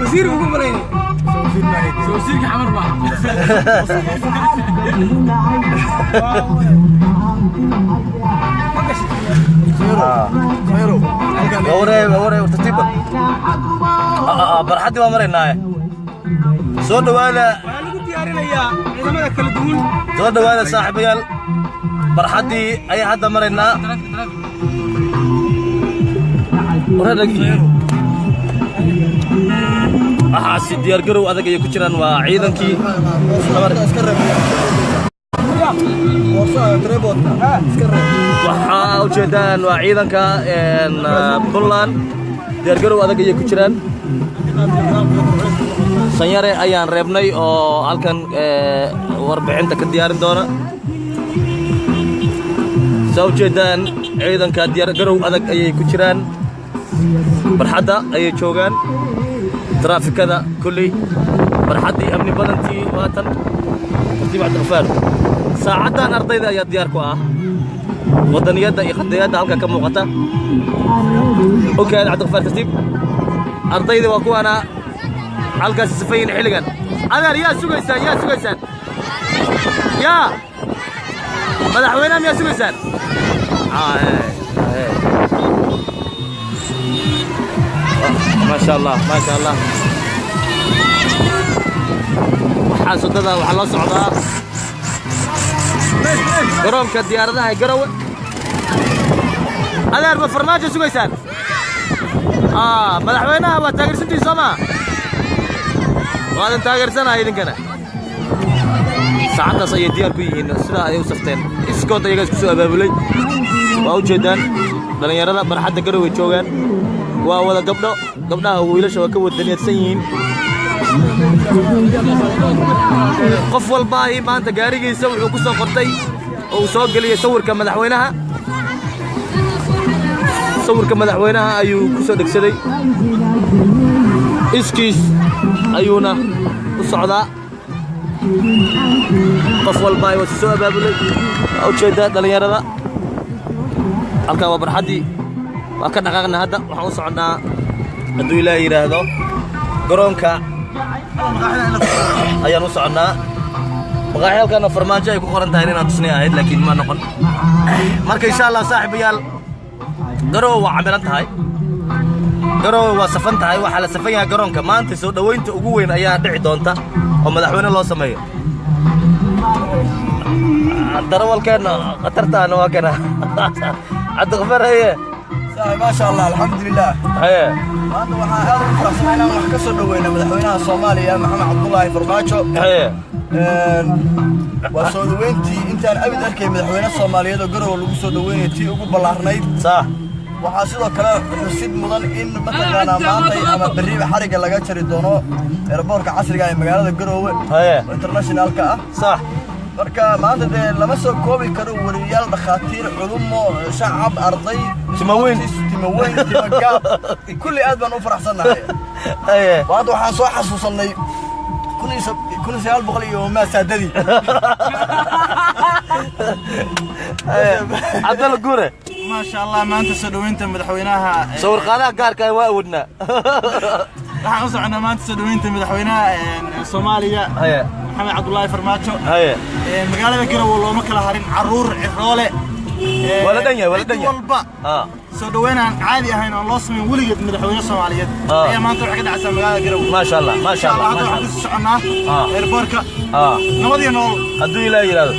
وزير وقمرين وزير كحمر بقى ووري ترتيبا برحدي وامرنا soo dhawaada waxaan ugu diyaarinayaa ciidamada kala duwan soo dhawaada saaxiibayaal barxadii ayaa hadda maraynaa si diyaar garow adag ay ku jiraan waa ciidankii waxaa ujeedaan waa ciidanka Puntland diyaar garow adag ay ku jiraan sanyare ayaan reebnay oo halkan warbixinta ka diyaarin doona soo jeedaan ciidanka diyaar garow adag ayay ku jiraan barxadda ayay joogaan traafikada kulli barxaddii amni badantii waatan tartiib cabdiqafaar saacadan ardayda ayaa diyaar ku ah wadaniyadda iyo qadiyadda halka ka muuqata ogaad cabdiqafaar tartiib ardayda waa kuwana halkaas safayn xiligan adeer yaa sugaysaan yaa madaxweynaha miyaa sugaysaan ما شاء الله waxaa sodada waxa loo socdaa garoonka diyaaradaha garowe adeer ma farmaajo sugaysaan madaxweynaha waa taageersantiisa Soomaa waadan taageersanahay idinkana saacadaas ayay diyaar ku yihiin sida ay u safteen iskood ayaga isku soo abaabulay waa u jeedaan dhalinyarada barxadda garowe joogaan waa wada gabdhaha wiilasha waa ka wadaniyadsan yihiin qof walba ay maanta gaarigiisa wuxuu ku soo qortay oo soo galiyay sawirka madaxweynaha ayuu ku soo dhigsaday iskiis ayuuna u socdaa qof walba ay soo abaabulay u jeedaa dhalinyarada halka waa barxadii waa ka dhaqaaqna hadda waxaan u socnaa hadduu ilaahay yiraahdo garoonka ayaan u socnaa maqaaxi halkan farmaajo ay ku qoran tahay inaan tusnay ahayd laakiin ma noqon marka insha Allah saaxiibayaal garow waa camiran tahay garow waa safan tahay waxa la safan yahay garoonka maanta soo dhaweynta ugu weyn ayaa dhici doonta oo madaxweyne loo sameeyo darawalkeena qatartaana waa kana cabdiqafaar haye ما شاء الله الحمد لله هيا maanta waxaan aad ugu faraxsanahay wax ka soo dhaweynaa madaxweynaha Soomaaliya Maxamed Cabdullaahi Farmaajo هيا waa soo dhaweyntii intaan abid arkay madaxweynaha Soomaaliyeed oo garow lagu soo dhaweeyay tii ugu ballaarnayd صح waxaa sidoo kale xusid mudan in mataqaanaa maanta ama bariiba xariga laga jari doono airportka casriga ee magaalada Garowe هيا internationalka ah صح marka maanta lama soo koobi karo wariyaal dhakhaatiir culumo shacab arday timaweyn timagaab kulli aad baan u faraxsanahay waad waxaan soo xasuusanay 1900 iyo ma saadadi Abdul Gure ما شاء الله maanta soo dhaweynta madaxweynaha sawir qaadaha gaarka waa wadna waxaan u soconaa maanta soo dhaweynta madaxweynaha Soomaaliya Maxamed Cabdullaahi Farmaajo magaalada Garowe looma kala harin caruur ciroole wala danya walba soo dhaweynaan caadi ahayn oo loo sameeyo weligeed madaxweynaha Soomaaliyeed ayaa maanta waxa ka dhacaysa magaalada Garowe ما شاء الله waxaan ku soconaa airportka nabadiyo nool hadduu ilaahay yiraahdo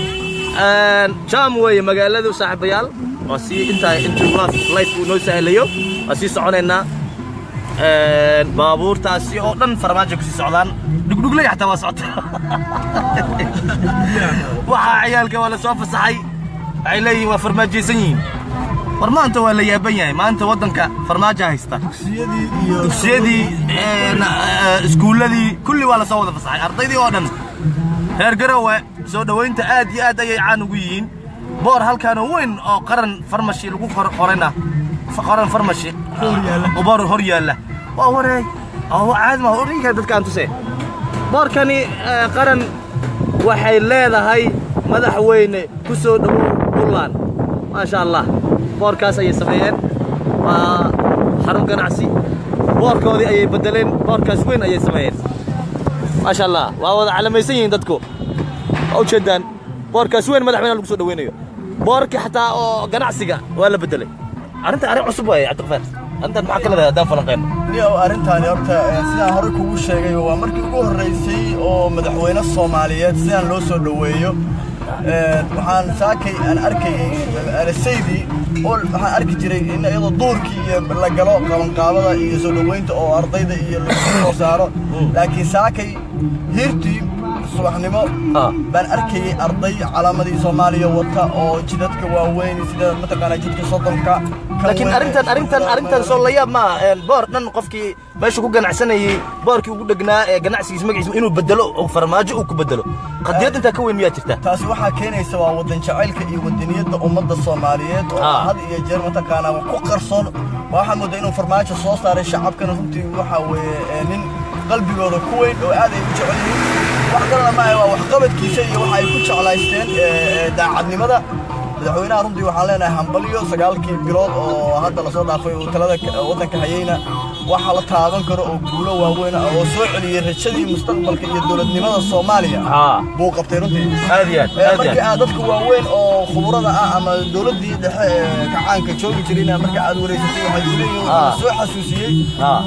jam way magaaladu saaxiibayaal oo si inta life uu noo sahlayo oo si soconeena baabuurtaasi oo dhan farmaajo ku socdaan dhugdhuglay xataa waa socota waxa ciyaalka wala soo fasaxay ay leeyihiin waa farmaajaysan yihiin war maanta waa la yaaban yahay maanta wadanka farmaajo haysta dugsiyadii iskuuladii kulli waa la soo wada fasaxay ardaydii oo dhan reer Garowe soo dhaweynta aad iyo aad ayay caan ugu yihiin boor halkaan weyn oo qaran farmashi lagu qorayna qaran farmashi boor hor yaala waa wareey oo caad ma horiga dadka aan tusay boorkani qaran waxay leedahay madaxweyne ku soo dhawo Puntland ma sha Allah boorkaas ayay sameeyeen waa xarun ganacsi boorkoodii ayay bedeleen boorkaas weyn ayay sameeyeen maasha allah waa wada calamaysan yihiin dadku oo jeedaan boorkaas weyn madaxweynaha lagu soo dhaweynayo boorkii xataa oo ganacsiga waa la bedelay arrin cusub waay Cabdiqafaar antan maxaa kala daan falanqeen niyo arrintaani horta sidaan hore kugu sheegay waa markii ugu horeysay oo madaxweyne Soomaaliyeed sidaan loo soo dhaweeyo waxaan saakay aan arkay arasaydi oo waxaan arki jiray in iyadoo duurkii iyo la galo qabanqaabada iyo soo dhaweynta oo ardayda iyo la soo saaro laakiin saakay hirtii subaxnimo baan arkay arday calaamadii Soomaaliya wata oo jidadka waaweyn sida mataqaana jidka Sodonka laakiin arrintan soo la yaab ma boor dhan qofkii meesha ku ganacsanayay boorkii ugu dhagnaa ee ganacsigiisa magaciisa inuu bedelo oo farmaajo uu ku bedelo qadiyad inta ka weyn miyaa jirta taasi waxa keenaysa waa wadan jacaylka iyo wadaniyada ummadda Soomaaliyeed oo had iyo jeer mataqaana ku qarsoon waxa moodaa inuu farmaajo soo saaray shacabkana runtii waxa weeye nin qalbigooda ku weyn oo aad ay u jecel yihiin wax kale ma aha wax qabadkiisa iyo waxa ay ku jeclaysteen daacadnimada madaxweynaha runtii waxaan leenahay hambaliyo 9 bilood oo hadda la soo dhaafay oo talada wadanka hayayna waxa la taaban karo oo guulo waaweyn oo soo celiyay rajadii mustaqbalka iyo dawladnimada Soomaaliya buu qabtay runtii aad dadku waaweyn oo khuburada ah ama dawladii dhexe kacaanka joogi jirayna marka aad wareysatay waxay leeyihiin soo xasuusiyay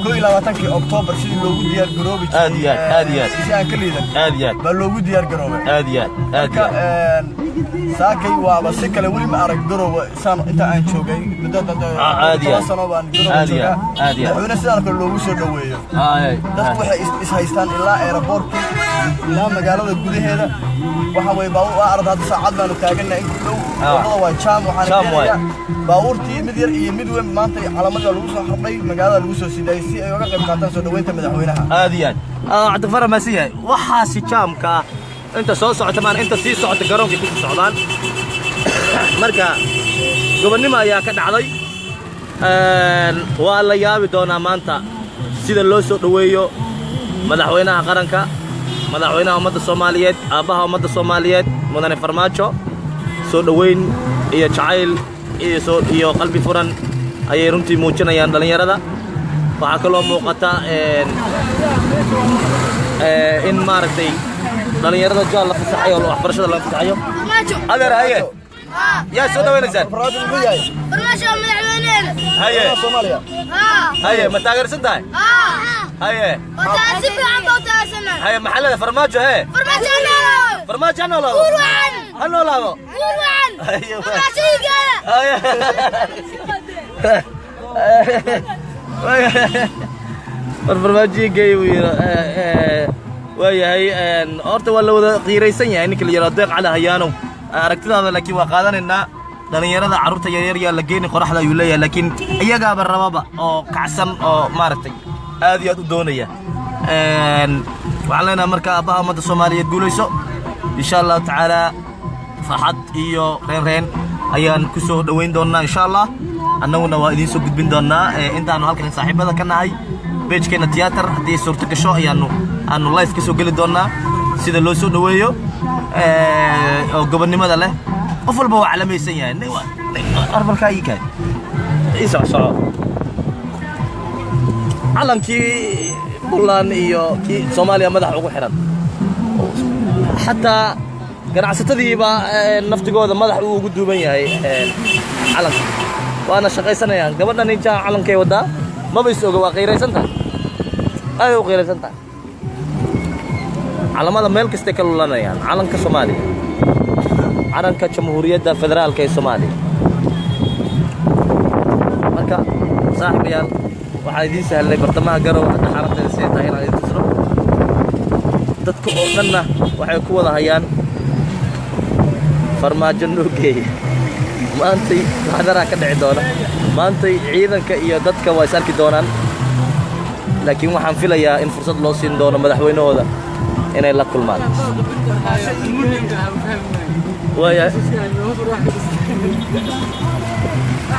22 Oktoobar sidii loogu diyaar garoobi jiray si aan ka liidan baa loogu diyaar garoobay saakay waaba si kale weli ma arag garooba saan inta aan joogay muddo sano baan garooba sidaan kale loogu soo dhaweeyo dadku waxay is haystaan ilaa airportka ilaa magaalada gudaheeda waxa way baa arday saacad baan taaganaa in dhow wadada waa jaam waxaan baabuurtii mid yar iyo mid weyn maanta calaamada lagu soo xarbay magaalada lagu soo siday si ay uga qayb qaataan soo dhaweynta madaxweynaha aad iyo aad Cabdiqafaar Maasiya waxa si jaamka inta soo socota maan inta sii socota garoonka ku socdaan marka gobonnimo ayaa ka dhacday waa la yaabi doonaa maanta sida loo soo dhaweeyo madaxweynaha qaranka madaxweynaha ummadda Soomaaliyeed aabaha ummadda Soomaaliyeed mudane farmaajo soo dhaweyn iyo jacayl iyo qalbi furan ayay runtii muujinayaan dhalinyarada waxa kale oo muuqata in maaragtay dhalinyarada jaal la fasaxayo oo waxbarashada la fasaxayo adeer haye يا سودا وين زين؟ فرماجو مياي فرماجو مدحوينينا هيا سوماليا هيا ما تاجر سنتاي هيا وتاسف عم بوتاسنا هيا محل فرماجو هي فرماجو انا لا قروان انا لا قروان هيا هيا فرماجي جاي وياي horta waa la wada qiiraysan yahay ninka la yiraahdo deeq cala hayaano aragtidaada laakiin waa qaadanayna dhalinyarada carruurta yaryar yaa la geeyay qoraxda ayuu leeyahay laakiin iyagaaba rababa oo kacsan oo maaragtay aad iyo aad u doonaya waxaan leenahay marka aabaha ummadda Soomaaliyeed guulayso insha Allah taala farxad iyo reen ayaan ku soo dhaweyn doonaa insha Allah annaguna waa idin soo gudbin doonaa intaanu halkan saaxiibada ka nahay beejkeena tiyaatar haddii suurto gasho ayaanu live ka soo geli doonaa sida loo soo dhaweeyo oo gobonnimada leh qof walba waa calamaysan yahay arbalka ay ka isa soo calankii bulan iyo kii Soomaaliya madax ugu xiran hatta ganacsatadiiba naftigooda madax uu ugu duuban yahay calanka waana shaqaysanayaan gabadhan inta calankay wada ma bay soo waa qiiraysanta ay u qiiraysanta calamada meel kasta ka lulanayaan calanka Soomaaliya calanka Jamhuuriyadda Federaalka ee Soomaaliya marka saaxiibayaal waxa idin sahlay bartamaha garow hadda xaaladda si tahay inaan idin tusno dadku oo dhanna waxay ku wada hayaan farmaajo nuugay maantay hadara ka dhici doona maantay ciidanka iyo dadka way sarki doonaan laakiin waxaan filayaa in fursad loo siin doono madaxweynahooda inay la kulmaan waya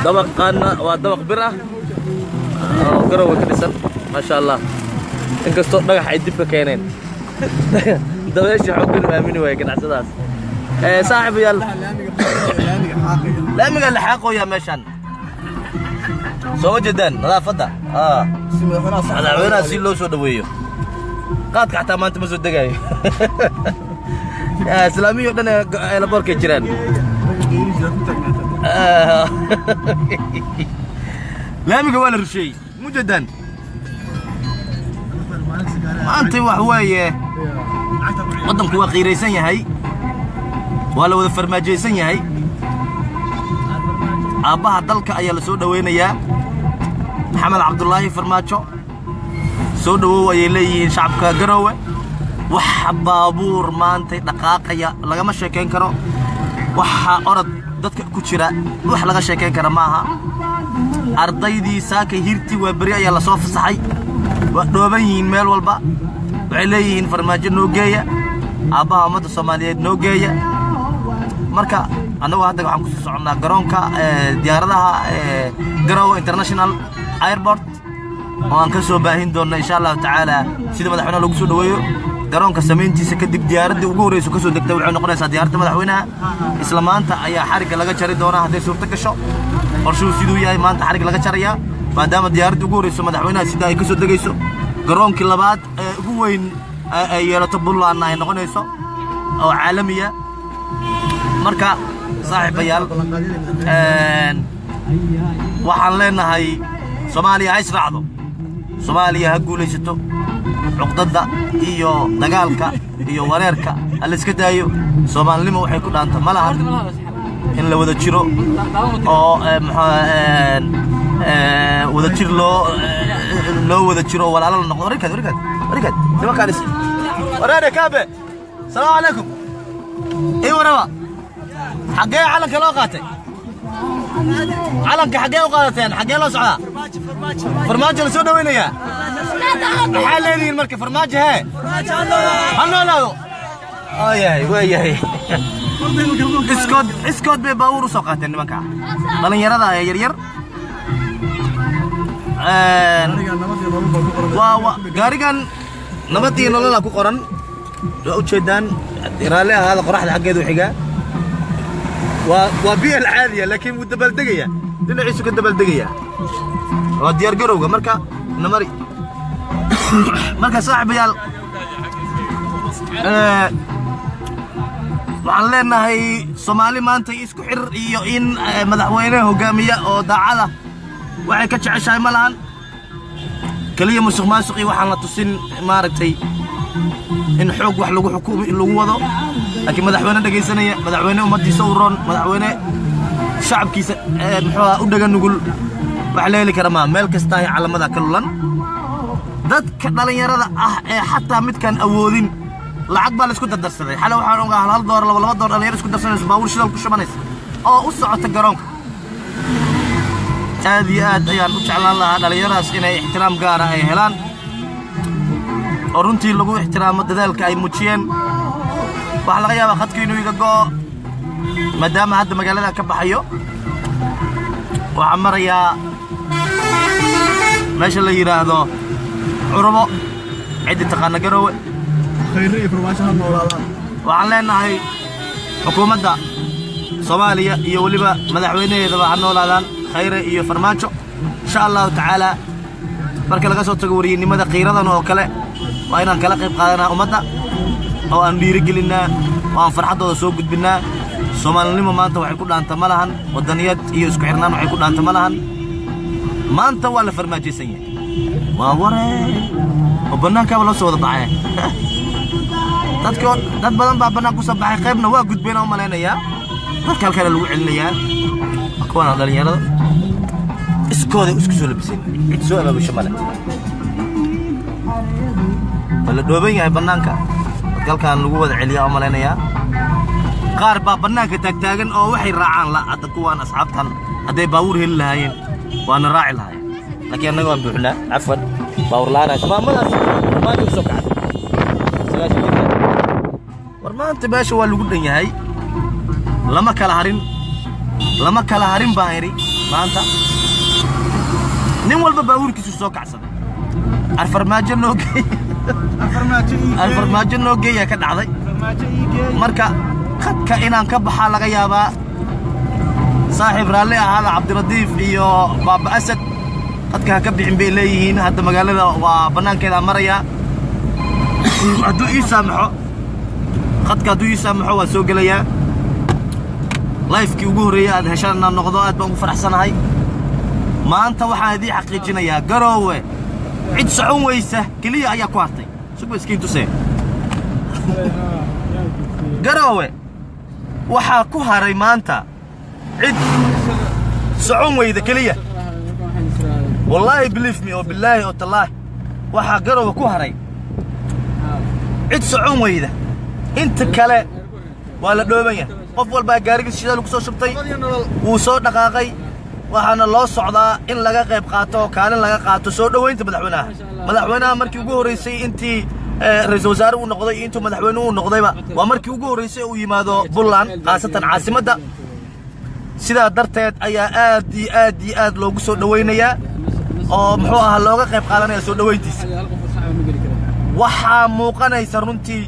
dabaqana waa dabaq bir ah oo garow ka dhisan ma sha Allah inkastoo dhagax ay dib ka keeneen dabeesha xooggan aamini way ganacsadaas saaxiibayaal laamiga la xaqooya meeshan soo jeedaan nadaafada madaxweynaha si loo soo dhaweeyo qaadka xataa maanta ma soo degayo islaamiyo dhan ee laboorka jiraan laamiga waa la rusheeyey mujadan maanta wax weeye waddanku waa qiiraysan yahay waa la wada farmaajaysan yahay aabbaha dalka ayaa la soo dhaweynayaa maxamed cabdullaahi farmaajo soo dhawow ayay leeyihiin shacabka Garowe waxa baabuur maantay dhaqaaqaya lagama sheekayn karo waxa orod dadka ku jira wax laga sheekayn kara maaha ardaydii saaka hirti waa bari ayaa la soo fasaxay waa dhooban yihiin meel walba waxay leeyihiin farmaajo noo geeya aabbaha ummadda Soomaaliyeed noo geeya marka anagu hadda waxaan ku soconaa garoonka diyaaradaha Garowe International Airport oo aan ka soo baahin doona insha Allah taala sida madaxweynaha lagu soo dhaweeyo garoonka sameyntiisa kadib diyaaradda ugu horeyso ka soo degtay waxay noqonaysaa diyaaradda madaxweynaha isla maanta ayaa xariga laga jari doona haday suurta gasho qorshuhu sidoo yahay maanta xariga laga jaraya maadaama diyaaradda ugu horeyso madaxweynaha sida ay ka soo degayso garoonkii labaad ee ugu weyn ay yeelato Puntland ay noqonayso oo caalamiya marka saaxiibayaal waxaan leenahay Soomaaliya ay israacdo Soomaaliya ha guulaysato عقدة إيو دجالك إيو وريرك اللي سكتايو سومان لما وحي كل أنت ملها إن لو ذا تشيرو أو وذا تشير لو وذا تشيرو ولا لا نقول ركض لما كان اسم ورينا كابة السلام عليكم إيه وروا حقيقة علنك لوقاتي علنك حقيقة وقاتين حقيقة لو سعى فرماجة لسونا وين يا حالين المركب فرماجة هاي هلا لا وياي اسكود بباور وسقات المكان ضلين يرى ذا يرير قارقان نبتي نلا لا كقرن لو تشدان يرالي هذا قرح حق يدو حقا وبيئة العالية لكن مدبل دقية دنا عيسو كدبل دقية وديار قروقة مركا نمري marka saaxiibayaal waxaan leenahay Soomaali maanta isku xir iyo in madaxweynaha hogaamiya oo daacada waxay ka jeceshahay malahan kaliya musuqmaasuqi waxaan la tusin maaragtay in xoog wax lagu xukumo in lagu wado laakiin madaxweyne dhageysanaya madaxweyne ummadiisa u roon madaxweyne shacabkiisa muxuu u dhagan nugul wax leeli kara ma meel kasta ay calamada kalulan dadka dhalinyarada ah ee xataa midkan awoodin lacag baa la isku dardarsaday xal waxaan uga hal $1 $2 dhalinyaro isku darsanayso baawur shidal ku shabanaysa oo u socota garoonka aad iyo aad ayaan u jeclaan lahaa dhalinyaradaas inay ixtiraam gaar ah ay helaan oo runtii lagu ixtiraamo dadaalka ay muujiyeen waxa laga yaabaa khadka inuu iga go'o maadaama hadda magaalada ka baxayo waxaan marayaa meesha la yiraahdo عربو عدة تقانا قروة خيرية فرماشها المولادان وعن لنا هاي حكومة صوماليا إيو وليبا مدحويني ذبا عن مولادان خيرية إيو فرماشو إن شاء الله تعالى بركة لغا سوى تقوريين لماذا قيرادان وكلا وإنان كلا قيب قادنا أمدا أو أن بيرق لنا وأن فرحة سوق بنا صومال لما ما أنت وحيكون أنت ملهن والدنيات إيو اسكحرنان وحيكون أنت ملهن ما أنت ولا فرماجي سيئ ووري وبنانك ولا سوى ضبعه dadka dad badan baa banaan ku sabaxay qaybna waa gudbeenaa u maleynaya dadka kale lagu celinaya kuwana dhalinyarada iskooda isku soo labisay cid soo abaabusho male wala dhooban yahay banaanka dalkan lagu wada celiyaa u maleynaya qaar baa banaanka taagtaagan oo waxay raacaan la hadda kuwan asxaabtan haday baawur heli lahaayeen waana raaci lahaayeen لكن أنا قام بحنا عفوا باورلانا ما نوصل كعب ورمان تباش هو اللي قلنا هاي لما كلا هرين بايري ما أنت نمول بباور كيسو سوق عسل الفرماجة نوجي الفرماجة نوجي يا كد عضي مركا خد كائنا كبح على غيابا صاحب رالي هذا عبد الرديف إيو باب أسد qadka ka bixin bay leeyihiin hadda magaalada waa banaankeeda maraya hadduu ii saamaxo qadka hadduu ii saamaxo waa soo gelayaa لايفكي وجوري هذا هشان النقضاء بنقول فرح سنة هاي ما أنت واحد دي حقيقة يا جروه عد سعون ويسه كلية أي كوارتي شو بس كنتو سه جروه وحاكوها ريمانتا عد سعون ويده كلية والله بليف مي وبالله وتالله وحا جروه كوهري عد سعون ويده أنت كلا ولا دوبية qof walba gaariga shida lagu soo shubtay wuu soo dhaqaaqay waxaana loo socdaa in laga qayb qaato kaalin laga qaato soo dhaweynta madaxweynaha markii ugu horeysay intii ra'iisul wasaare uu noqday intuu madaxweynuhu uu noqdayba waa markii ugu horeysay uu yimaado Puntland qaasatan caasimadda sidaa darteed ayaa aad loogu soo dhaweynayaa oo muxuu ahaa looga qayb qaadanaya soo dhaweyntiisa waxaa muuqanaysa runtii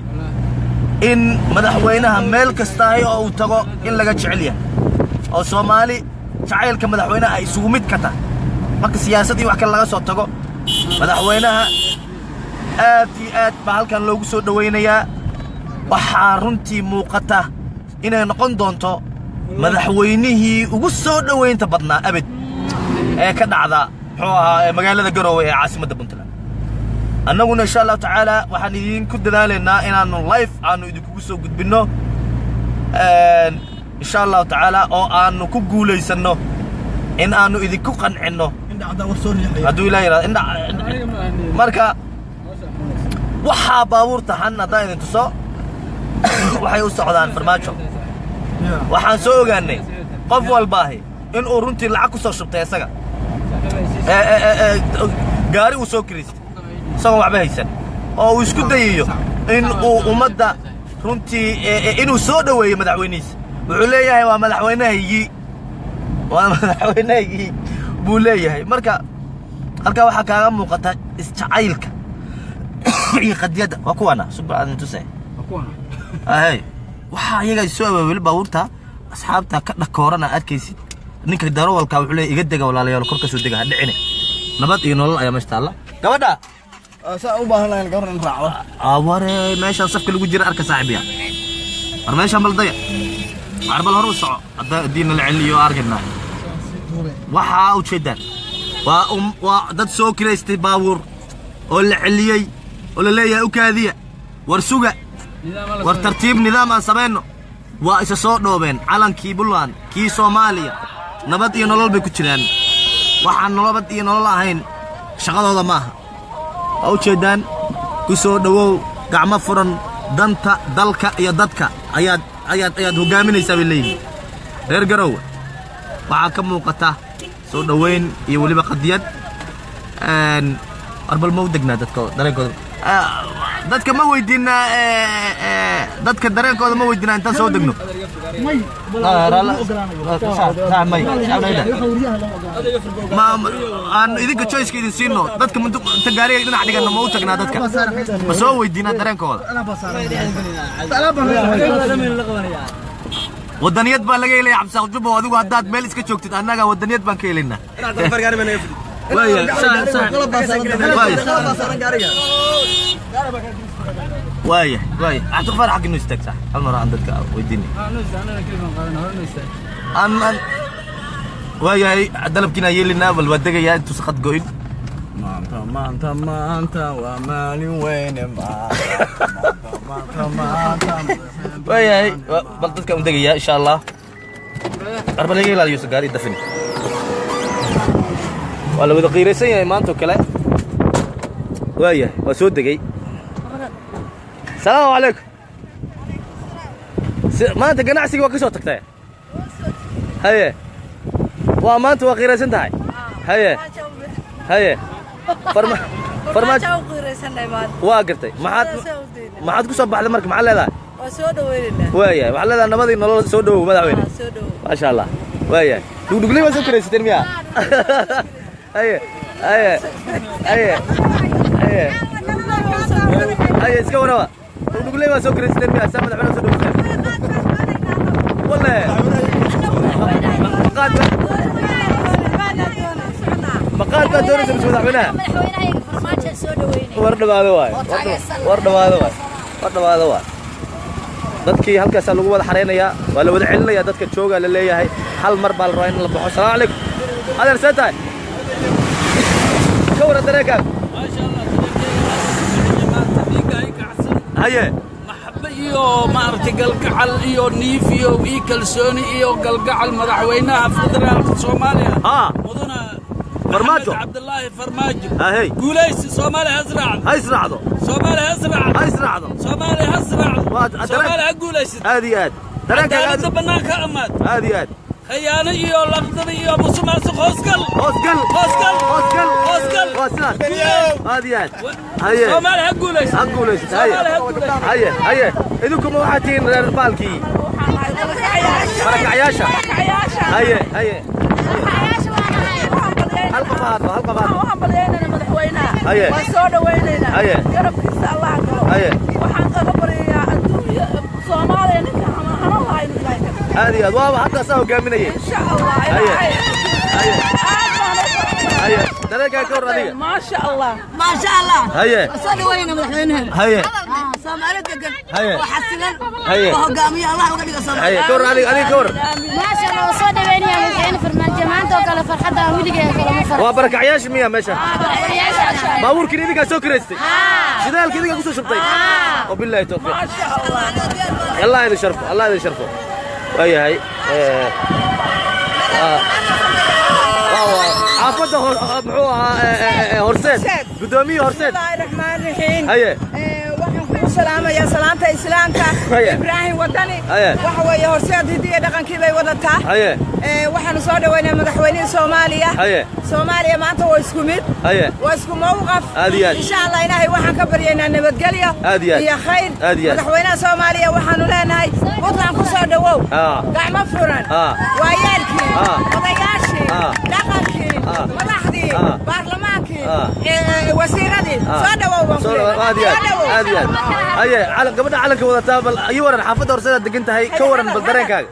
in madaxweynaha meel kasta oo uu tago in laga jecel yahay oo Soomaali jacaylka madaxweynaha ay isugu mid ka tahay marka siyaasadii wax kale laga soo tago madaxweynaha aad baa halkan loogu soo dhaweynayaa waxaa runtii muuqata inay noqon doonto madaxweynihii ugu soo dhaweynta badnaa abad ee ka dhacda muxuu ahaa magaalada Garowe ee caasimadda Puntland annaguna insha Allah ta'ala waxaan idinku dadaaleynaa inaanu live aanu idinku soo gudbino insha Allah ta'ala oo aanu ku guuleysano in aanu idinku qancino haduu ilaahay marka waxa baabuurta hanada idin tuso waxay u socdaan farmaajo waxaan soo ogaanay qof walbaahi in uu runtii lacag ku soo shubtay isaga gaari uu soo kiristay سو وعبهيسن أو يسكت ديو إن ومدة رنتي إنه سودا ويا مدعوينيس بقوليه هاي ومدعوينه يجي بقوليه هاي مركا هلكا واحد كلام مقطع استعيلك قد يد وكوانا سبحان أنت سي وكوانا هاي waxa iyaga soo weel baawurta asxaabta ka dhakoorana adkaysid ninka darawalka wuxuu leeyahay iga dega walaalayaal korka soo dega dhicine nabad iyo nolol ayaa meesha taala gabadha saa u baahan lahayn gabar in raacdo aware meesha safka lagu jira arka saaxiibiya war meesha baldaya arbal horu soco hada diin la celiyo argana waxa uu jeedan waa dad soo kireystay baawur oo la celiyay oo la leeyahay u kaadiya war suga war tartiib nidaam aan sameeyno waa isa soo dhoobeen calankii Puntland kii Soomaaliya nabad iyo nolol bay ku jiraan waxaan nabad iyo nolol ahayn shaqadooda maaha oo jeedaan ku soo dhawow gacmo furan danta dalka iyo dadka ayaad hogaaminaysaa bileeyay reer Garowe waxa ka muuqata soo dhaweyn iyo waliba qadiyad arbal ma degna dadka dareenkooda dadka ma weydiina dadka dareenkooda ma weydiina inta soo degno ma aan idinka choice idin siino dadka inta gaariga dhinac dhigana ma u tagnaa dadka ma soo weydiina dareenkooda wadaniyad baa laga helay Cabdi Saaqjubo adigu hadaad meel iska joogtid annaga wadaniyad baan ka helaynaa وايه اعتقد حق انه يستكسح هل مره عندك ويديني انا وايه دلب كنا يلنا والودقه انتو سقط قوين ما انت ومالي وين ما وايه بلدك مدقيه ان شاء الله اربع ليله لا يوسف قاري دفن ولا ودا قيريسن yahay maanta kale waaya waa soo degay السلام عليكم ما انت ganacsiga waa ka soo tagtay haye waa maanta waa qiraysan tahay haye farmaajo qiraysanay maanta waa gartay maxaad ku soo baxday marka maxaa leedahay waa soo dhaweynaa waaya waxa leedahay nabadii nolol soo dhawow madaxweyne soo dhawow ma sha Allah waaya dugdugley waa soo qiraysan miya haye iska warawa dugdugley waa soo qiraysan miya saa madaxweyne soo dhaweysay wallahi مقاد بقى دوري سمس مدحوينها مدحوينها فرماجة سودويني ورد هذا واي ورد هذا واي ورد هذا واي dadkii halkaas lagu wada xareynaya waa la wada celinaya dadka jooga la leeyahay hal mar baa la raayn la baxo salaam alaykum adeer seetay ka wara dareeka ما شاء الله جماعة ديقة هيك عسل haye محبة إيو ما ارتقل قعل إيو نيف إيو كلسوني إيو قلقعل مدحوينها فدرالة صوماليا مدن فرماجو عبد الله فرماجو هاي قوليس صومالي هزرع هاي سرعدو صومالي هزرع هاي سرعدو صومالي هزرع صومالي هقوليس هذه هاد درك هذا بناك أمات هذه هاد خيانة إيو لقطة إيو مسمى خوسكل خوسكل خوسكل خوسكل خوسكل خوسكل هذه هاد هاي صومالي هقوليس هقوليس هاي هاي إذكم واحدين ربالكي بركة عياشة هاي هاي halka baad waxaan balyeynaa madaxweynaha Aye. waan soo dhaweynaynaa Aye. garabkiisa Allah galo Aye. waxaan kaga baryayaa adduunka Soomaaliya ninka hana lahayn ilaahay هذه هاد waaba hadda soo hogaaminayay insha Allah Aye. ilaahay Aye. Aye. هاي درك ka war adiga ما شاء الله ما شاء الله هاي سودوينا مدحوينها هاي سومالي دقن هاي. وحسنن هاي. وهقامي الله وقدق هاي سومالي ka war adiga ka war ما شاء الله صدويني يا مدحوين فرماجة ما أنت وكلا فرحتها ولقى كلا مفرح waa baraka ciyaash miya meesha baabuurkii idinka soo kireystay shidaalkii idinka ku soo shubtay wabillahi tawfiiq ما شاء الله الله يدي شرفه الله يدي شرفه وياي عافده muxuu ahaa horseed gudoomiye horseed الله الرحمن الرحيم haye waxaan ku salaamayaa salaanta islaamka Aye. Ibrahim wadani Aye. waxa weeye horseed hidiye dhaqankii bay wadataa haye waxaan soo dhaweynaa madaxweynaha Soomaaliya haye Soomaaliya maanta waa isku mid haye waa isku mowqaf Aad iyo aad. insha Allah ilaahay waxaan ka baryaynaa nabadgelyo Aad iyo aad. iyo khayr Aad iyo aad. madaxweynaha Soomaaliya waxaanu leenahay Puntland ku soo dhawow gacmo furan waa yeelkii odayaashii dhaqankii madaxdii baarlamaankii wasiiradii soo dhawow هذه هذه هي على قبل على كذا تابل أي ورن حافظ ورسالة دقنت هاي كورن بالدرين كاج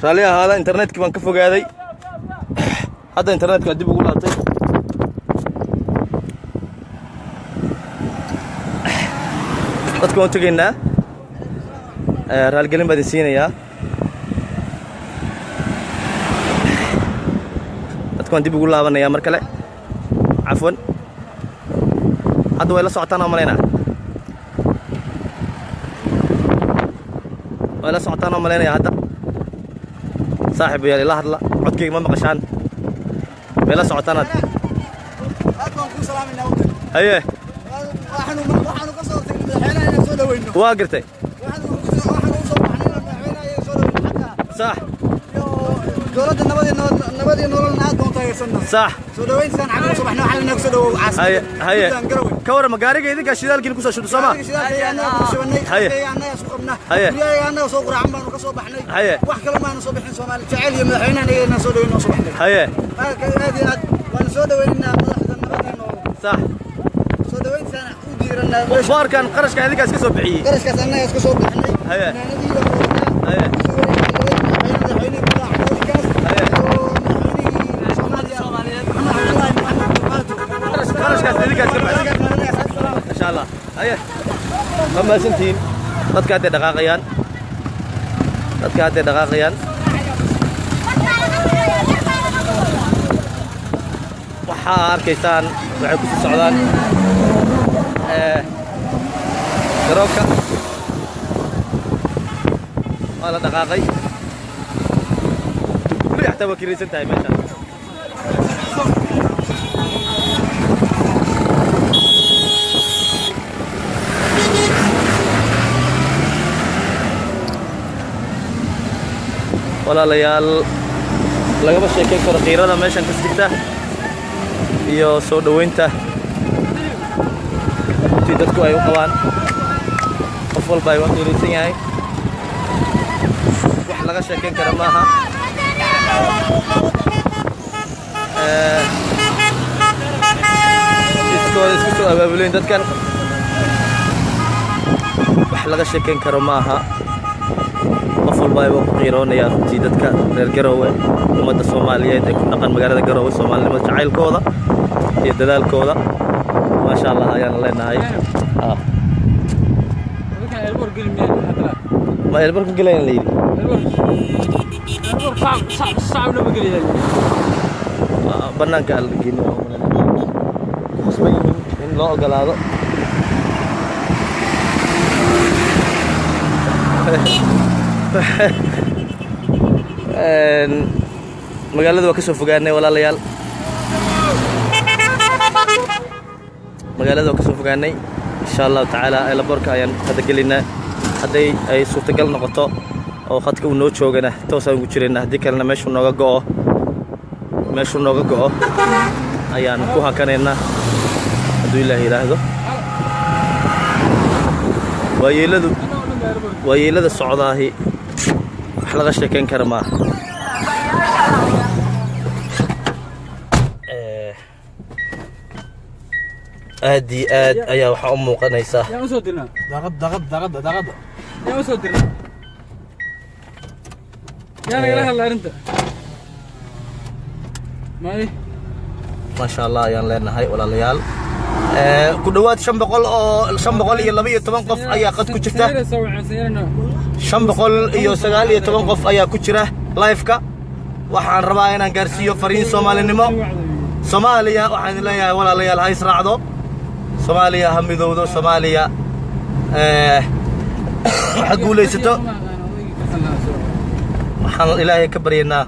راليا هذا إنترنت كمان كفوق هذا هذا إنترنت كده بقول أعطيه dadka waan tagaynaa raalgelin baan siinayaa dadka waan dib ugu laabanayaa mar kale cafwan hadda way la socotaan oo malaynaa way la socotaan oo malaynaya hadda saaxiib yaal ila hadla codkayga ma maqashaan way la socotaan hadda haye waxaanu ka soo tagnay madaxweynaha inaan soo dhaweyno waa gartay waxaanu u soo baxnay madaxweynaha inaan soo dhaweyno صح dowladda nabadii nololna aad baan taageersannahay صح soo dhaweyntaan xagga soo baxnay waxaan inaga soo dhawow caasimadda هيا هيا garowe كورة مقارقة إذا شدالكين كوسا شو سما هيا هيا هيا wax kale ma aan soo bixin Soomaali jacayl iyo madaxweynaha inaan soo dhaweyno soo baxnay هيا aad waan soo dhaweynaa madaxda nabadii nolol صح soo dhaweyntaan u diiranaa أخبار كان قرش كان إذا كسب بعيد qarashkaas annaga iska soo bixinay هيا naanadii هيا قرش كان إذا كسب إن شاء الله هيا ما سنتين تذكرت دقائقيان تذكرت دقائقيان waxaa arkaysaan waxay ku sii socdaan garoonka waa la dhaqaaqay guri xataa waa kiraysan tahay meeshaan walaalayaal lagama sheekayn karo qiirada meeshan ka sigta iyo soo dhaweynta intii dadku ay u qabaan qof walba ay u qiiraysan yahay wax laga sheekayn kara maaha isku soo abaabuleen dadkan wax laga sheekeyn karo maaha qof walba ay ku qiiroonayaan runtii dadka reer Garowe ummadda Soomaaliyeed ee ku dhaqan magaalada Garowe Soomaalnimada jacaylkooda iyo dadaalkooda ma sha Allah ayaan leenahay ma elbar ku galeen leeydi elbar saab loo galeen banaanka algeeno in loo ogolaado magaalada waa ka soo fogaanay walaalayaal magaalada waa ka soo fogaanay insha Allah taala elborka ayaan qada gelinaa haday ay suurtagal noqoto oo khadka uu noo joogana toos aan ugu jireena hadii kalena meeshu nooga go'o ayaan ku hakaneena haduu Ilaahay yiraahdo waayeelada socdaahi wax laga sheekeyn kara ma aad ayaa waxa u muuqanaysa yaa soo dirna daqad yaa soo dirna yaa laga hadlaa arinta ما شاء الله ayaan leenahay walaalayaal ku dhawaad 500 iyo 12 qof ayaa qad ku jirta 500 iyo 19 qof ayaa ku jira live-ka waxaan rabaa inaan gaarsiiyo fariin Soomaalinimo Soomaaliya waxaan leeyahay walaalayaal ha israacdo Soomaaliya ha midowdo Soomaaliya waxa guuleysato waxaan Ilaahay ka baryaynaa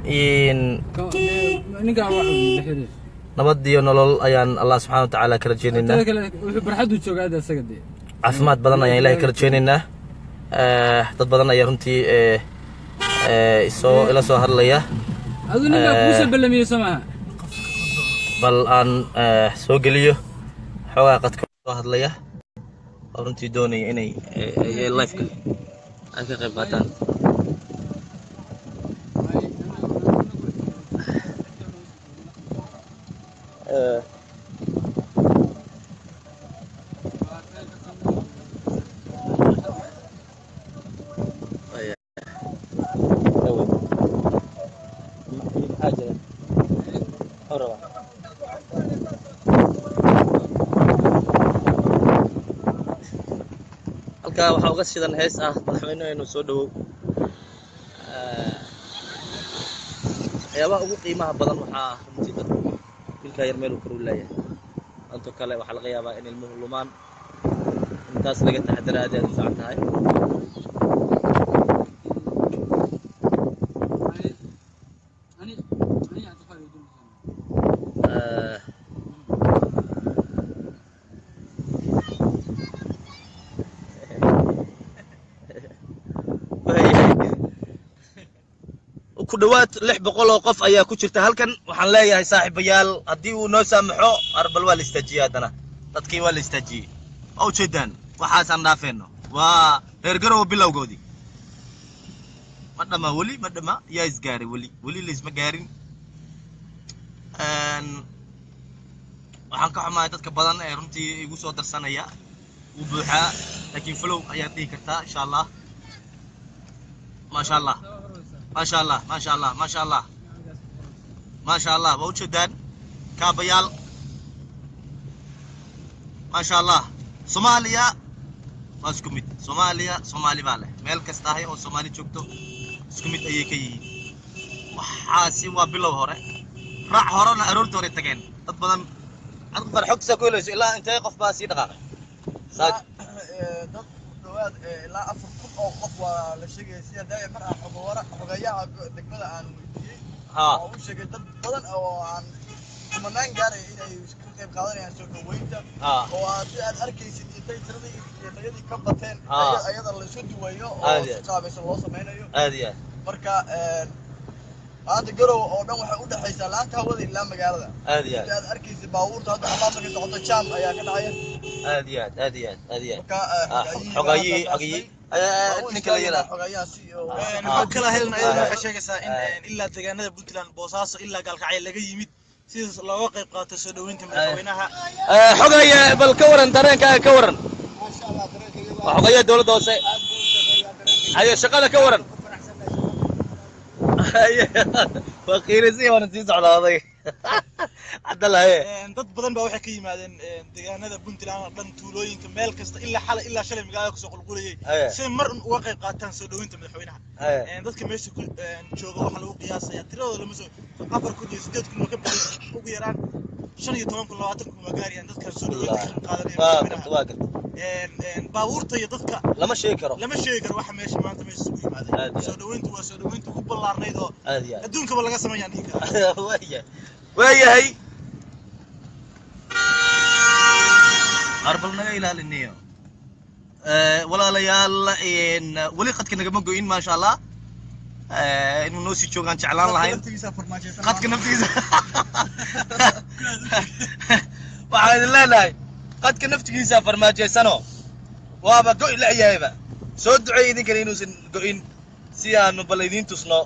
in nabad iyo nolol ayaan Allah subhanahu wa ta'ala ka rajaynaynaa wuxuu barxad u joogaa asagade caafimaad badan ayaan Ilaahay ka rajaynaynaa dad badan ayaa runtii ila soo hadlaya aduna ku soo balamiyo samaha bal aan soo geliyo xogaa qadka soo hadlaya runtii doonay inay live-ka ay ka qayb qaataan halka waxa uga sidan hees ah madaxweynaha soo dhawow waxyaabaha ugu qiimaha badan waxaa runtii dadku ilka yar meel uu ka ruulayaa anto kale waxa laga yaabaa in ilmuhu lumaan intaas laga taxadaro aad u fiican tahay ku dhawaad 600 oo qof ayaa ku jirta halkan waxaan leeyahay saaxiibayaal hadii uu noo saamaxo arbal waa la istaajiyadana dadkii waa la istaajiyay oo jeedaan waxa aan dhaafeeno waa reer Garowe bilowgoodii madama yaa isgaari wali la isma gaarin waxaan ka xumahay dadka badan ee runtii igu soo darsanaya u buuxa laakiin flow ayaa dhigi kartaa insha Allah ما شاء الله ما شاء الله ما شاء الله ما شاء الله ما شاء الله وجدان كابيال ما شاء الله صوماليا اسكميت صومالي باله مeel kasta oo Soomaali joogto iskumid ayay ka yihiin waxaasi waa bilow hore raac horena aroorta hore tageen dad badan aqdar xogsa ku leeyahay ilaa intee qof baa si dhaqaaqay saad dad dhawaad ilaa 4 oo qof waa la sheegay si haday mar aan xogayaha degmada aan weydiiyay oo u sheegay dad badan oo aan kumanaan gaaray inay ka qayb qaadanayaan soo dhaweynta oo aad arkaysid intay tiradii iyo tayadii ka bateen ayada la soo duwayo oo si qaabaysan loo sameeyo aadiya marka aad Garowe oo dhan waxa u dhaxaysaa laanta hawada ilaa magaalada aadiya aad arkaysid baabuurta hadda amaamka ka socoto jam ayaa ka dhacay aadiya marka xogayi ninka la yiraahdo xogayaasi oo waxaan kala helnay ayadana waxay sheegaysaa in ilaa deegaanada Puntland Boosaaso ilaa Gaalkacyo laga yimid sidaas looga qayb qaato soo dhaweynta madaxweynaha xogaya bal ka waran dareenkaaga ka waran xogaya dawladda hoose ayo shaqada ka waran waqiirisi waan sii socdaaday Abdallah dad badan baa waxay ka yimaadeen deegaanada Puntland dhan tuulooyinka meel kasta ilaa xal ilaa shalay magaalada ku soo qulqulayay si mar uga qayb qaataan soo dhaweynta madaxweynaha dadka meesha ku jooga waxa lagu qiyaasayaa tiradooda lama soo 4,800 ka badan ugu yaraan 15,000 ma gaarayaan dadka soo dhaweynta qaadanaya baabuurta iyo dadka lama sheegi karo waxa meesha maanta meesha isugu yimaadeen soo dhaweyntu waa soo dhaweyntu ku ballaarnayd oo adduunkaba laga sameeyaan dhiga waayahay arbal naga ilaalinayo walaalayaal wali qadka nagama go'in ma sha Allah inuu noo sii joogaan jeclaan lahayn qadka naftiisa waxaan leenahay qadka naftigiisa farmaajeysano waaba go'i la yaayba soo duceey idinkan inuusan go'in si aanu bal idin tusno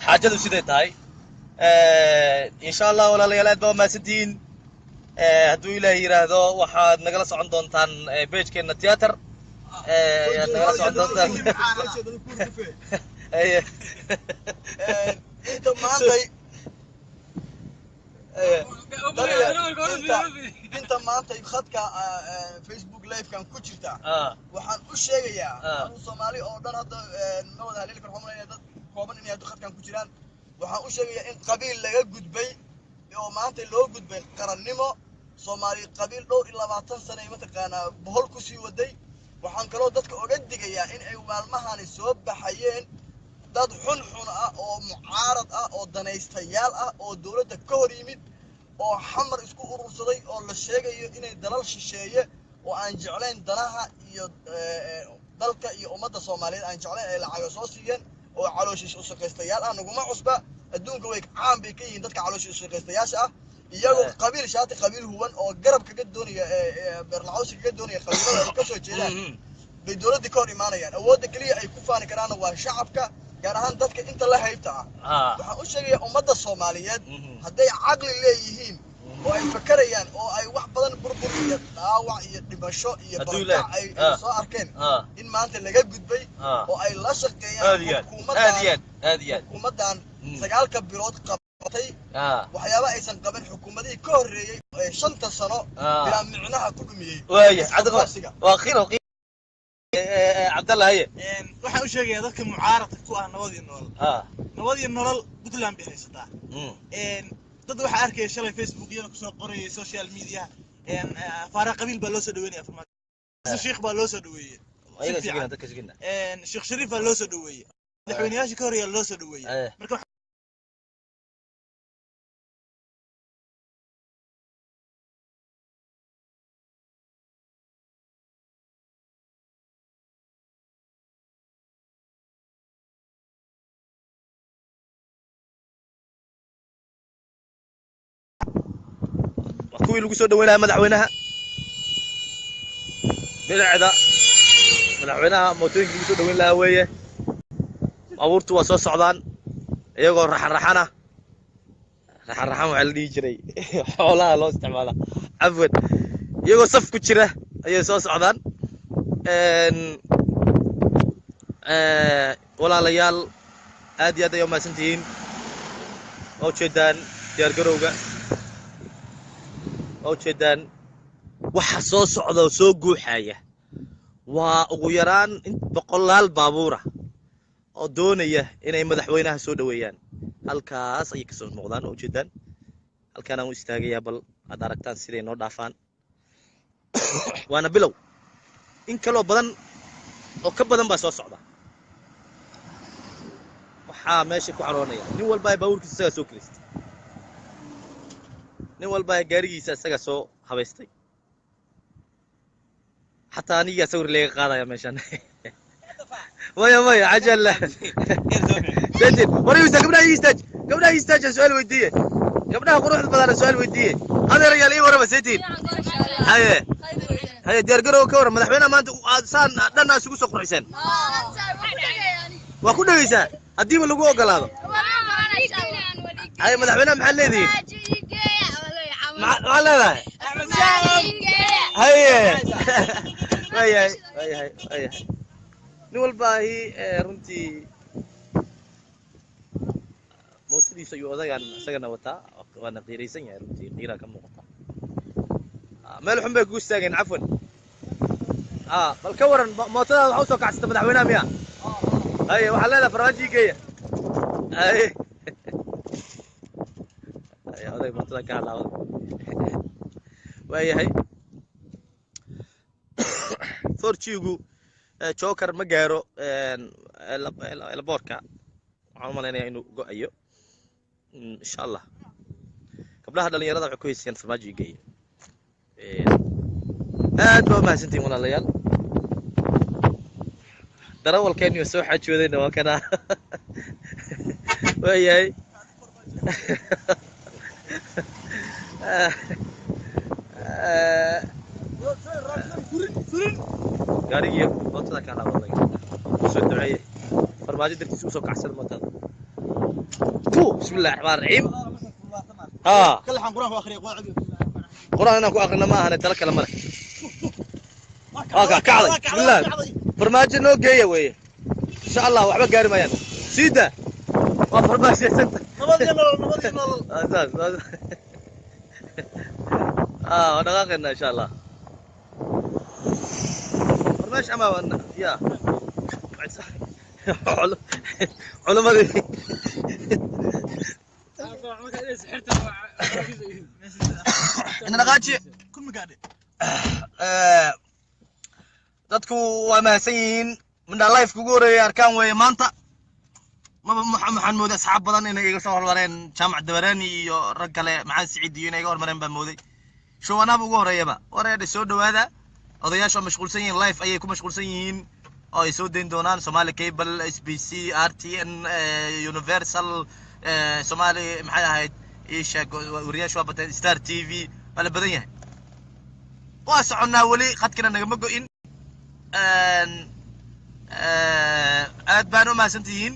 xaajadu sidee tahay insha Allah walaalayaal aad baa maasantiin hadduu ilaahay yiraahdo waxaad nagala socon doontaan page-keena theater ayaad nagala socon doontaan inta maantay inta maantay khadka Facebook live kan ku jirta waxaan u sheegayaa Soomaali oo dhan hadda ma wada haleeli karo xumay dad kooban inay hadda khadkan ku jiraan waxaan u sheegayaa in qabiil laga gudbay oo maanta loo gudbay qarannimo Soomaali qabiil dhowr 20 sano ay mataqaana bohol ku sii waday waxaan kaloo dadka oga digayaa in ay maalmahan soo baxayeen dad xun ah oo mucaarad ah oo danaystayaal ah oo dawladda ka hor yimid oo xamar isku urursaday oo la sheegayo inay dalal shisheeye oo aan jeclayn danaha iyo dalka iyo ummadda Soomaaliyeed aan jeclayn ay lacag soo siiyeen oo calooshiis u shaqaystayaal ah naguma cusba adduunka way caan bay ka yihiin dadka calooshiis u shaqaystayaasha ah iyagoo qabiil shaati qabiil huwan oo garab kaga doonaya beerlacawsi kaga doonaya qabiilada ay ka soo jeedaan bay dawladda ka hor imaanayaan awoodda kaliya ay ku faani karaan waa shacabka gaar ahaan dadka inta la haybta ah waxaan u sheegayaa ummadda Soomaaliyeed hadday caqli leeyihiin oo ay fakarayaan oo ay wax badan burbur iyo dhaawac iyo dhimasho iyo barakac ay soo arkeen in maanta laga gudbay oo ay la shaqeeyaan xukuumaddan sagaalka bilood qabatay waxyaabo aysan qaban xukuumadihii ka horreeyay ee 5 sano bilaa micnaha ku dhumiyay waa khiro Abdallah waxaan u sheegayaa dadka mucaaradka ku ah nabadii nolol Puntland bay haysataa dad waxa arkay shalay Facebook iyo ku soo qorayay social media faara qabiil baa loo soo dhaweeyay farmaajo sheekh baa loo soo dhaweeyay sheekh Shariif baa loo soo dhaweeyay madaxweynayaasha ka horreeyay loo soo dhaweeyay marka kuwii lagu soo dhaweynaa madaxweynaha dhinaceeda madaxweynaha mootooyinka lagu soo dhaweyn lahaa weeye baabuurtu waa soo socdaan iyagoo raxan waxaa la dhihi jiray xoolaha loo isticmaala cafwan iyagoo saf ku jira ayay soo socdaan walaalayaal aad iyo aad ay u mahadsantihiin waa ujeedaan diyaargarowga ujeedaan waxa soo socda oo soo guuxaya waa ugu yaraan boqolaal baabuura oo doonaya inay madaxweynaha soo dhaweeyaan halkaas ay ka soo noqdaan oo ujeedaan halkaan aan u istaagayaa bal aad aragtaan siday noo dhaafaan waana bilow in kaloo badan oo ka badan baa soo socda waxaa meesha ku xaroonaya nin walba ay baabuurkiisa isaga soo kiristay nin walba gaarigiisa isaga soo habaystay حتى أنا أسوي لي قاضي يا مشان ويا عجل جدد وريوسا قبلها يستاج سؤال ودية قبلها نروح البلد سؤال ودية هذا رجال إيه ورا مسيتين هيا ديار قرو كورة مدحوينا ما أنت سان دنا سوق سوق حسين وأكون نجيسان أديم اللي جوا قلادو هيا مدحوينا محل ذي ما لا لا هيا هيا هيا هيا نقول باهي رنتي موتدي سيودا يعني سجنا وتا وأنا قيريسين يعني رنتي قيرة كم نقطة مال حمبي قوستاجن عفوا بالكورن موتدا حوسو كعست مدحوينا ميا هيا وحلنا فرانجي جايه هيا هذا موتدا كهلا وهي فورتشيغو جوكر ما gaaro elboorka waxaan u maleynayaa inuu go'ayo insha Allah gabdhaha dhalinyarada waxay ku heysayaan farmaajo geeyo aad baa mahadsantiin walaalayaal darawalkeenu soo xajoodayna waa kana wayay gaarigiyo mootada kala waday soo duceeyay farmaajo dartiis u soo kacsan mootada bismillaahir rahmaanir rahiim kala xan quraan ku akhriyo quraan inaan ku akhrina ma ahane tala kala mare kacday bismillaah farmaajo noo geeya weeye insha Allah waxba gaari maayaan siida waa farmaajo santa nabad ودقائقنا إن شاء الله. برنامج أما يا علماء إننا قاعد كل مقعد dadku waa mahadsan من live ku guuray arkaan way maanta maxaan mooday asxaab badan inay iga soo hormareen jaamac dabarani iyo rag kale maxaan Siciid iyo inay iga hormareen baa mooday showanaab ugu horeeyaba wareeda soo dhawaada odayaasha mashquulsan yihiin live ayay ku mashquulsan yihiin oo ay soo deyn doonaan Somali Cable SBC RTN Universal Somali maxay ahayd isha wariyaasha badan Star TV wala badan yahay waa soconaa wali qadkina naga ma go'in aad baan u mahadsantihiin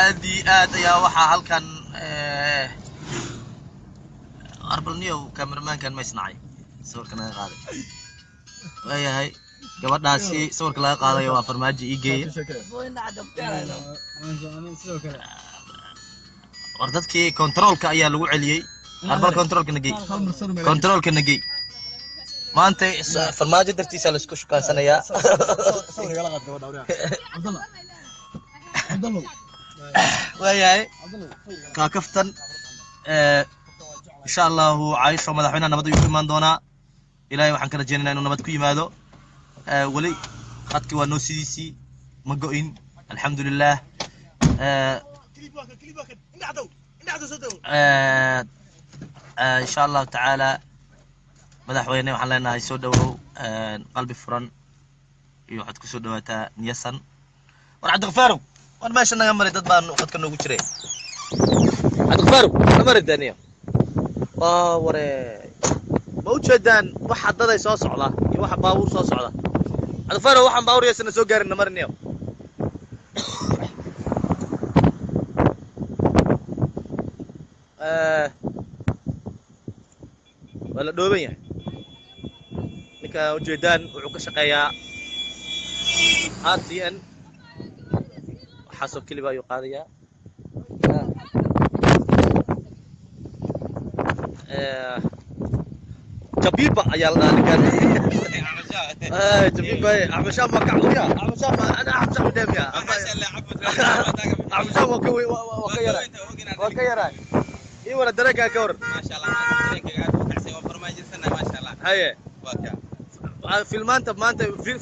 aadi aad ayaa waxa halkan arbalniyo cameraman-kan ma isnacay sawirkan laga qaaday wayahay gabadhaasi sawirka laga qaaday waa farmaajo iigeey war dadkii controlka ayaa lagu celiyay arbal controlka nagey maanta farmaajo dartiisa la isku shukaansanaya وياي كاكفتن إن شاء الله عايش ومدحونا نبض يكون دونا إلهي وحن كنا جينا إنه نبض كوي ماذا ولي خدك ونو سي مجوين الحمد لله إن شاء الله تعالى مدحونا وحن لنا يسودو قلبي فرن يوحد كسودو تا نيسن ورعد غفارو وأنا ماشي أنا مريض أدمان وقد كنا وجري عاد غفارو أنا مريض دانية وري موجودان واحد ضد يسوس على واحد باور صوص على عاد غفارو واحد باور يسنا سوق جاري نمرني ولا دوبية نكا وجودان وعكش قيا RTN حسب كل بايو قاضية جبيبة عيالنا اللي كان جميل باي أحمد شام ما كعوية أحمد شام أنا أحمد شام ديم يا ما شاء الله عبد أحمد شام وكيرا إيه ولا درجة كور ما شاء الله ما درجة قاعد بكسي وفرماج سنة ما شاء الله هاي وكا في المانتا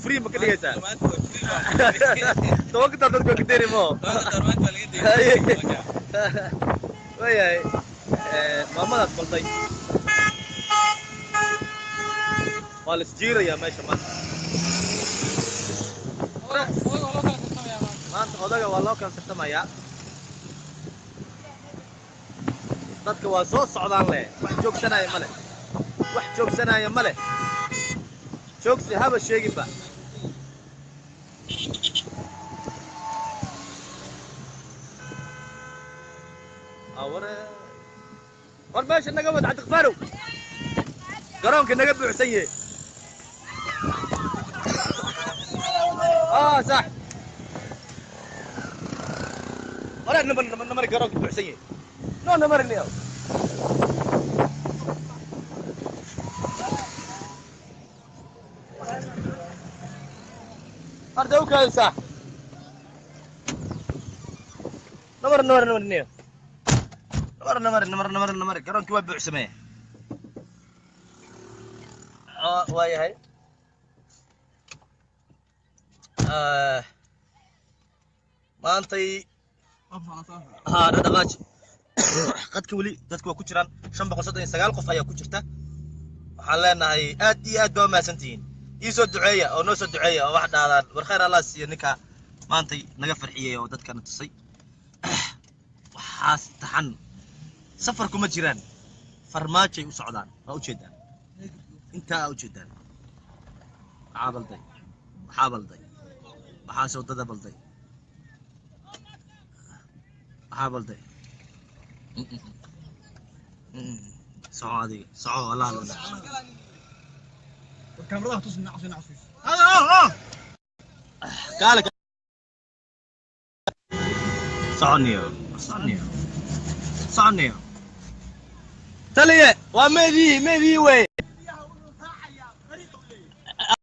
فري ما كده يسا ما تقول فري توقت تدرك كتير مو درمات ولا قدي وياي ماما أقبل والسجيرة يا ماشي ما أنت هذا والله كان ستة يا dadka waa soo socdaan leh wax joogsanaya male wax joogsanaya male joogsi haba sheegin ba awre war meesha naga wad cad qfarow garoonka naga buuxsan yahay صح wala namar garoonka buuxsan yahay no namar niyo arda u kaaysa namar niyo namar garoonka waa buuxsamay waayahay maantay dhaqaaj qadka weli dadku waa ku jiraan 539 qof ayaa ku jirta waxaan leenahay aad iyo aad baa mahadsantihiin ii soo duceeya oo noo soo duceeya oo wax dhaadaan war khayr Allah siiyo ninka maantay naga farxiyay oo dadkana tusay waxaas taxan safar kuma jiraan farmaajay u socdaan waa u jeedaan inta u jeedaan caabalday waxaa soo dada balday عابلدي سعودي سعود الله لا الكاميرا تصنع عشان عصيص قالك صعنيو تليه وميدي وي